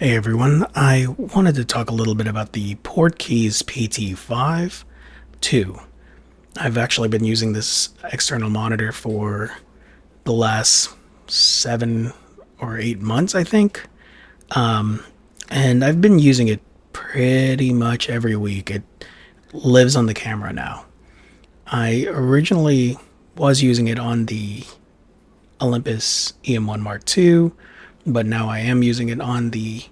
Hey everyone, I wanted to talk a little bit about the Portkeys PT5 II. I've actually been using this external monitor for the last 7 or 8 months, I think. And I've been using it pretty much every week. It lives on the camera now. I originally was using it on the Olympus EM1 Mark II, but now I am using it on the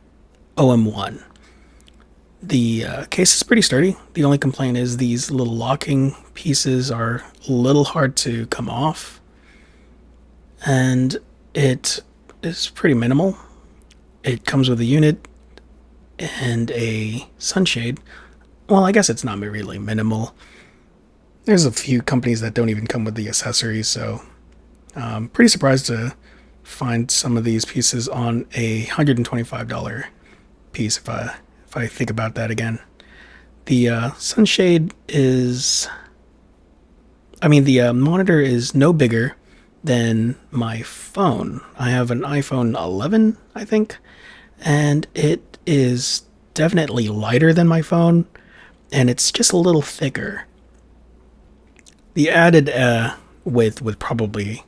OM-1. The case is pretty sturdy. The only complaint is these little locking pieces are a little hard to come off, and it is pretty minimal. It comes with a unit and a sunshade. Well, I guess it's not really minimal. There's a few companies that don't even come with the accessories, so I'm pretty surprised to find some of these pieces on a $125 piece if I think about that again. The sunshade is, the monitor is no bigger than my phone. I have an iPhone 11, I think, and it is definitely lighter than my phone, and it's just a little thicker. The added width would probably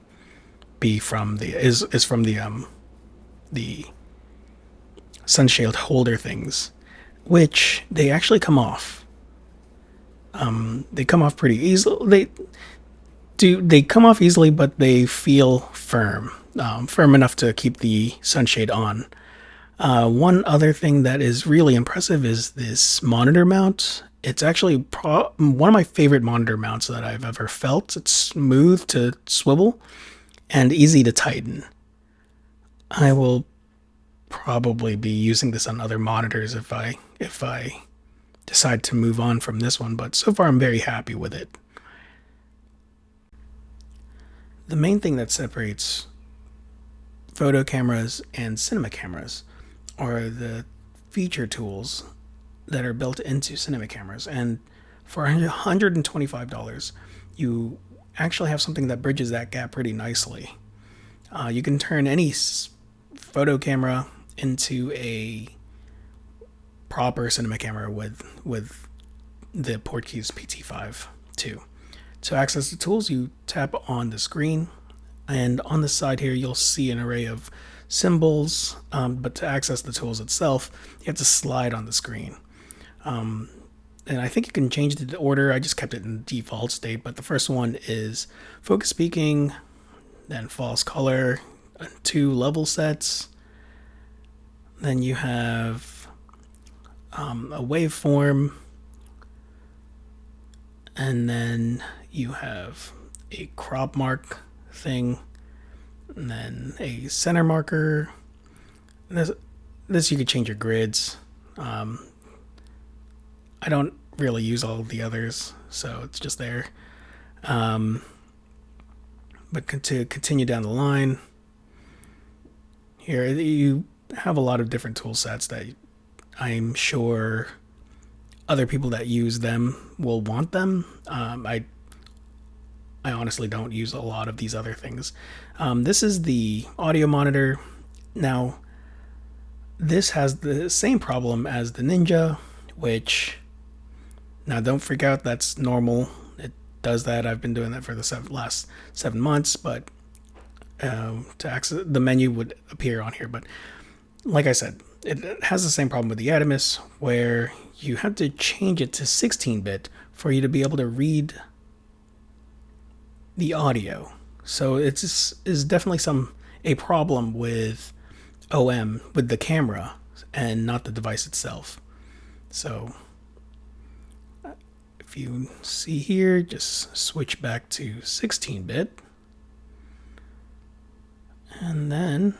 be from the is from the sunshade holder things, which they actually come off. They come off pretty easily. They come off easily, but they feel firm, firm enough to keep the sunshade on. One other thing that is really impressive is this monitor mount. It's actually one of my favorite monitor mounts that I've ever felt. It's smooth to swivel and easy to tighten. I will probably be using this on other monitors if I decide to move on from this one, but so far I'm very happy with it. The main thing that separates photo cameras and cinema cameras are the feature tools that are built into cinema cameras. And for $125, you actually have something that bridges that gap pretty nicely. You can turn any photo camera into a proper cinema camera with the Portkeys PT5 II. To access the tools, you tap on the screen, and on the side here, you'll see an array of symbols. But to access the tools itself, you have to slide on the screen. And I think you can change the order. I just kept it in default state, but the first one is focus peaking, then false color, 2 level sets. Then you have a waveform, and then you have a crop mark thing, and then a center marker. This you could change your grids. I don't really use all of the others, so it's just there. But to continue down the line, here you have a lot of different tool sets that I'm sure other people that use them will want them. I honestly don't use a lot of these other things. This is the audio monitor. Now, this has the same problem as the Ninja, which, now don't freak out, that's normal. It does that. I've been doing that for the last 7 months, but to access the menu would appear on here. But like I said, it has the same problem with the Adamus, where you have to change it to 16-bit for you to be able to read the audio. So it's is definitely a problem with OM, with the camera, and not the device itself. So if you see here, just switch back to 16-bit, and then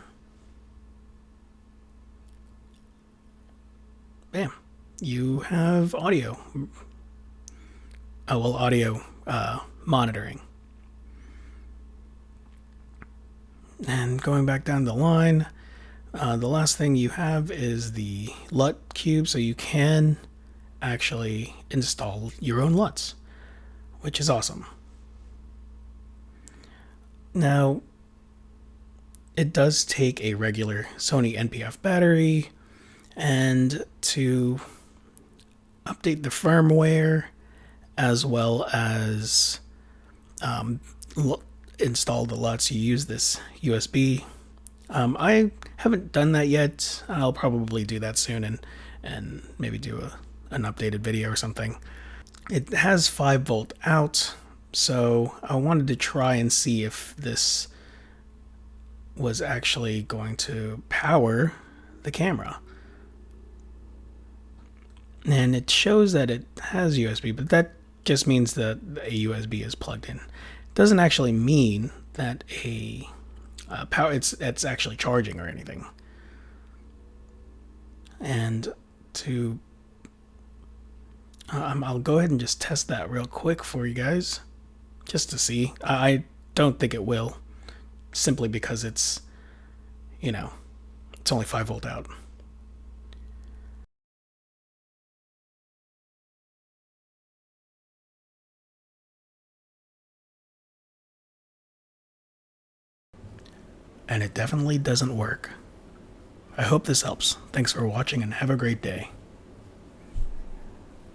bam, you have audio. Audio monitoring. And going back down the line, the last thing you have is the LUT cube, so you can actually install your own LUTs, which is awesome. Now, it does take a regular Sony NPF battery, and to update the firmware as well as um, install the LUTs. You use this USB. I haven't done that yet. I'll probably do that soon and maybe do an updated video or something. It has 5-volt out, so I wanted to try and see if this was actually going to power the camera. And it shows that it has USB, but that just means that a USB is plugged in. It doesn't actually mean that a power it's actually charging or anything. And to I'll go ahead and just test that real quick for you guys, just to see. I don't think it will, simply because it's, you know, it's only 5-volt out. And it definitely doesn't work. I hope this helps. Thanks for watching and have a great day.